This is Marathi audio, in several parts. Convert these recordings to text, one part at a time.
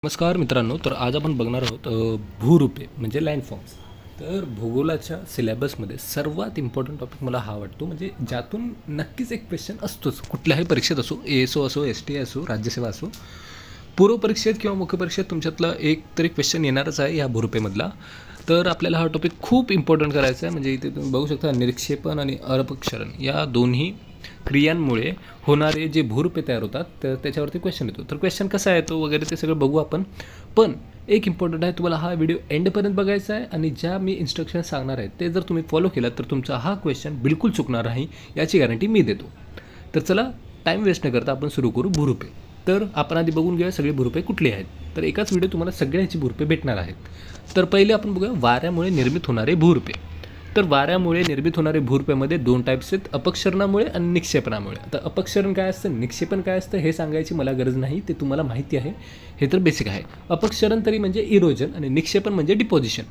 नमस्कार मित्रांनो, तर आज आपण बघणार आहोत भूरूपे म्हणजे लँडफॉर्म्स. तर भूगोलाच्या सिलेबसमध्ये सर्वात इम्पॉर्टंट टॉपिक मला हा वाटतो, म्हणजे ज्यातून नक्कीच एक क्वेश्चन असतोच. कुठल्याही परीक्षेत असो, ASO असो, STA असो, राज्यसेवा असो, पूर्व परीक्षेत किंवा मुख्य परीक्षेत तुमच्यातला एक तरी क्वेश्चन येणारच आहे या भूरूपेमधला. तर आपल्याला हा टॉपिक खूप इम्पॉर्टंट करायचा आहे. म्हणजे इथे तुम्ही बघू शकता, निक्षेपण आणि अपक्षरण या दोन्ही क्रियांमुळे होणारे जे भूरूपे तयार होतात तर त्याच्यावरती क्वेश्चन येतो. तर क्वेश्चन कसा येतो वगैरे ते सगळं बघू आपण. पण एक इम्पॉर्टंट आहे, तुम्हाला हा व्हिडिओ एंडपर्यंत बघायचा आहे आणि ज्या मी इन्स्ट्रक्शन सांगणार आहेत ते जर तुम्ही फॉलो केलात तर तुमचा हा क्वेश्चन बिलकुल चुकणार नाही, याची गॅरंटी मी देतो. तर चला टाईम वेस्ट न करता आपण सुरू करू भूरूपे. तर आपण आधी बघून घेऊया सगळे भूरूपे कुठले आहेत. तर एकाच व्हिडिओ तुम्हाला सगळ्यांची भूरूपे भेटणार आहेत. तर पहिले आपण बघूया वाऱ्यामुळे निर्मित होणारे भूरूपे. तर वाऱ्यामुळे निर्मित होणारे भूरूपामध्ये दोन टाईप्स आहेत, अपक्षरणामुळे आणि निक्षेपणामुळे. आता अपक्षरण काय असतं, निक्षेपण काय असतं हे सांगायची मला गरज नाही, ते तुम्हाला माहिती आहे, हे तर बेसिक आहे. अपक्षरण तरी म्हणजे इरोजन आणि निक्षेपण म्हणजे डिपॉझिशन.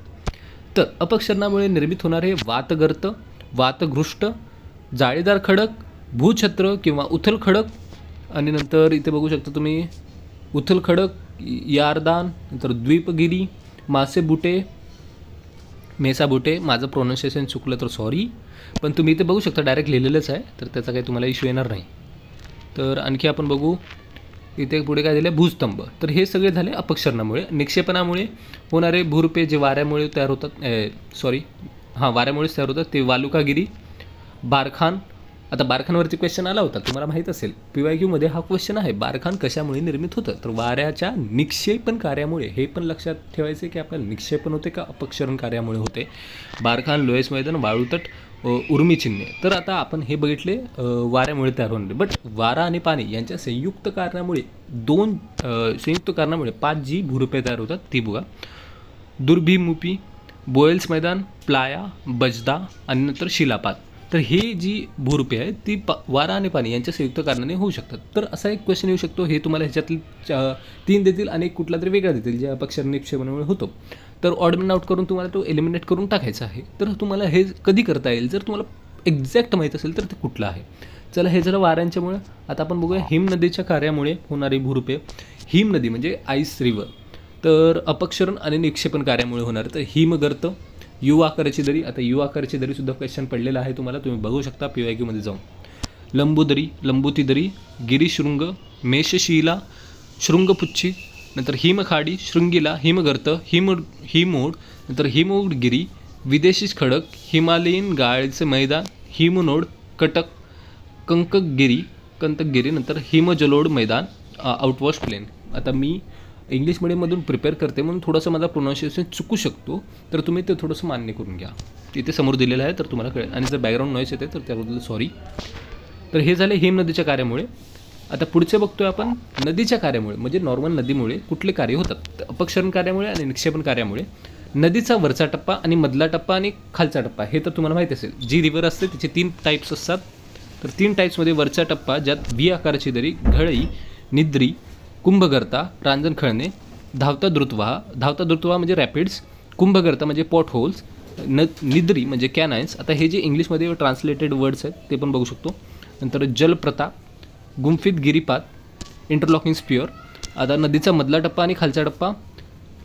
तर अपक्षरणामुळे निर्मित होणारे वातगर्त, वातगृष्ट, जाळीदार खडक, भूछत्र किंवा उथल खडक, आणि नंतर इथे बघू शकता तुम्ही उथल खडक, यारदान, नंतर द्वीपगिरी, मासेबुटे, मेसाबुटे. माझं प्रोनाऊन्सिएशन चुकलं तर सॉरी, पण तुम्ही इथे बघू शकता डायरेक्ट लिहिलेलंच आहे, तर त्याचा काही तुम्हाला इश्यू येणार नाही. तर आणखी आपण बघू इथे पुढे काय झालं, भूस्तंभ. तर हे सगळे झाले अपक्षरणामुळे. निक्षेपणामुळे होणारे भूरूपे जे वाऱ्यामुळे तयार होतात, वाऱ्यामुळेच तयार होतात, ते वालुकागिरी, बारखान. आता बारखानवरती क्वेश्चन आला होता, तुम्हाला माहीत असेल, PYQमध्ये हा क्वेश्चन आहे, बारखान कशामुळे निर्मित होतं. तर वाऱ्याच्या निक्षेपण कार्यामुळे. हे पण लक्षात ठेवायचं की आपल्याला निक्षेपण होते का अपक्षरण कार्यामुळे होते. बारखान, लोयस मैदान, वाळूतट, उर्मी चिन्हे. तर आता आपण हे बघितले वाऱ्यामुळे तयार होणारे. बट वारा आणि पाणी यांच्या संयुक्त कारणामुळे संयुक्त कारणामुळे 5 जी भूरूपे तयार होतात ती बघा. दुर्भिमुपी, बोएल्स मैदान, प्लाया, बजदा आणि नंतर शिलापात. तर हे जी भूरूपे आहेत ती वारा आणि पाणी यांच्या संयुक्त कारणाने होऊ शकतात. तर असा एक क्वेश्चन येऊ शकतो, हे तुम्हाला ह्याच्यातली 3 देतील आणि कुठला तरी वेगळा देतील, जे अपक्षर निक्षेपणामुळे होतो. तर ऑडमन आउट करून तुम्हाला तो एलिमिनेट करून टाकायचा आहे. तर तुम्हाला हे कधी करता येईल, जर तुम्हाला एक्झॅक्ट माहीत असेल तर ते कुठलं आहे. चला, हे झालं वाऱ्यांच्यामुळे. आता आपण बघूया हिम नदीच्या कार्यामुळे होणारी भूरूपे. हिम नदी म्हणजे आईस रिव्हर. तर अपक्षरण आणि निक्षेपण कार्यामुळे होणार. तर हिमगर्त, यू आकाराची दरी. आता यू आकाराची दरीसुद्धा क्वेश्चन पडलेला आहे तुम्हाला, तुम्ही बघू शकता PYQमध्ये जाऊन. लंबूदरी, लंबूती दरी, गिरीशृंग, मेषशिला, शृंगपुच्छी, नंतर हिमखाडी, शृंगीला, हिमगर्त, हिमोड, नंतर हिमोडगिरी, विदेशी खडक, हिमालयीन गाळचे मैदान, हिमनोड, कटक, कंतकगिरी, नंतर हिमजलोड मैदान, आउटवॉश प्लेन. आता मी इंग्लिश मिडियममधून प्रिपेअर करते म्हणून थोडंसं माझा प्रोनाऊन्सिएशन चुकू शकतो, तर तुम्ही ते थोडंसं मान्य करून घ्या. तिथे समोर दिलेलं आहे तर तुम्हाला कळेल. आणि जर बॅकग्राऊंड नॉईस येते तर त्याबद्दल सॉरी. तर हे झाले हिम नदीच्या कार्यामुळे. आता पुढचे बघतोय आपण नदीच्या कार्यामुळे, म्हणजे नॉर्मल नदीमुळे कुठले कार्य होतात. तर अपक्षरण कार्यामुळे आणि निक्षेपण कार्यामुळे. नदीचा वरचा टप्पा आणि मधला टप्पा आणि खालचा टप्पा, हे तर तुम्हाला माहीत असेल. जी रिव्हर असते त्याचे 3 टाईप्स असतात. तर 3 टाईप्समध्ये वरचा टप्पा, ज्यात V आकाराची दरी, घळई, निद्री, कुंभगर्ता, रांजण खळणे, धावता द्रुतवाह म्हणजे रॅपिड्स, कुंभगर्ता म्हणजे पॉट होल्स, निद्री म्हणजे कॅनाइन्स. आता हे जे इंग्लिशमध्ये ट्रान्सलेटेड वर्ड्स आहेत ते पण बघू शकतो. नंतर जलप्रता, गुंफित गिरीपात, इंटरलॉकिंग स्पिअर. आता नदीचा मधला टप्पा आणि खालचा टप्पा,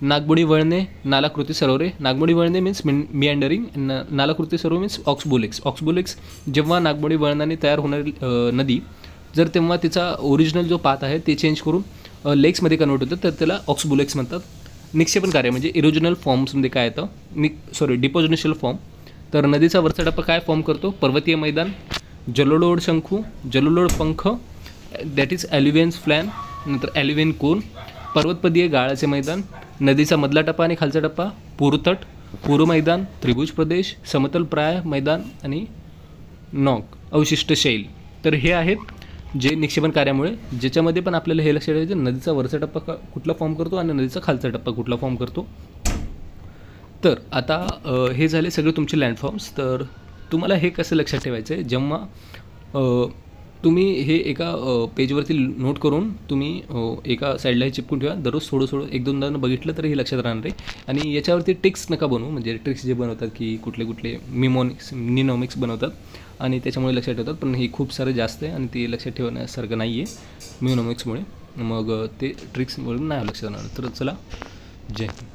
नागमोडी वळणे, नालाकृती सरोवरे. नागमोडी वळणे मीन्स मिअँडरिंग, नालाकृती सरोवर मीन्स ऑक्सबोलेक्स. जेव्हा नागमोडी वळणाने तयार होणारी नदी जर तेव्हा तिचा ओरिजिनल जो पाथ आहे ते चेंज करून लेक्समध्ये कन्वर्ट होतं, तर त्याला ऑक्सबोलेक्स म्हणतात. निक्षेपण कार्य म्हणजे इरोजनल फॉर्म्समध्ये काय येतं, डिपॉझिशनल फॉर्म. तर नदीचा वरचा टप्पा काय फॉर्म करतो, पर्वतीय मैदान, जलोलोड शंखू, जलोलोड पंख, दॅट इज ॲल्युव्हियन्स फ्लॅन, नंतर ॲल्युव्हियन कोन, पर्वतपदीय गाळाचे मैदान. नदीचा मधला टप्पा आणि खालचा टप्पा, पूरतट, पूर्व मैदान, त्रिभुज प्रदेश, समतल प्राय मैदान आणि अवशिष्ट शैल. तर हे आहेत जे निक्षेपण कार्यामुळे, ज्याच्यामध्ये पण आपल्याला हे लक्षात ठेवायचं नदीचा वरचा टप्पा कुठला फॉर्म करतो आणि नदीचा खालचा टप्पा कुठला फॉर्म करतो. तर आता हे झाले सगळे तुमचे लँडफॉर्म्स. तर तुम्हाला हे कसं लक्षात ठेवायचं आहे, जेव्हा तुम्ही हे एका पेजवरती नोट करून तुम्ही एका साईडला हे चिपकून ठेवा. दररोज थोडं 1-2दा बघितलं तर हे लक्षात राहणार आहे. आणि याच्यावरती ट्रिक्स नका बनवू, म्हणजे ट्रिक्स जे बनवतात की कुठले निनॉमिक्स बनवतात आणि त्याच्यामुळे लक्षात ठेवतात, पण हे खूप सारं जास्त आहे आणि ते लक्षात ठेवण्यासारखं नाही आहे म्युनॉमिक्समुळे. मग ते ट्रिक्स म्हणून नाही लक्षात राहणार. तर चला, जय हिंद.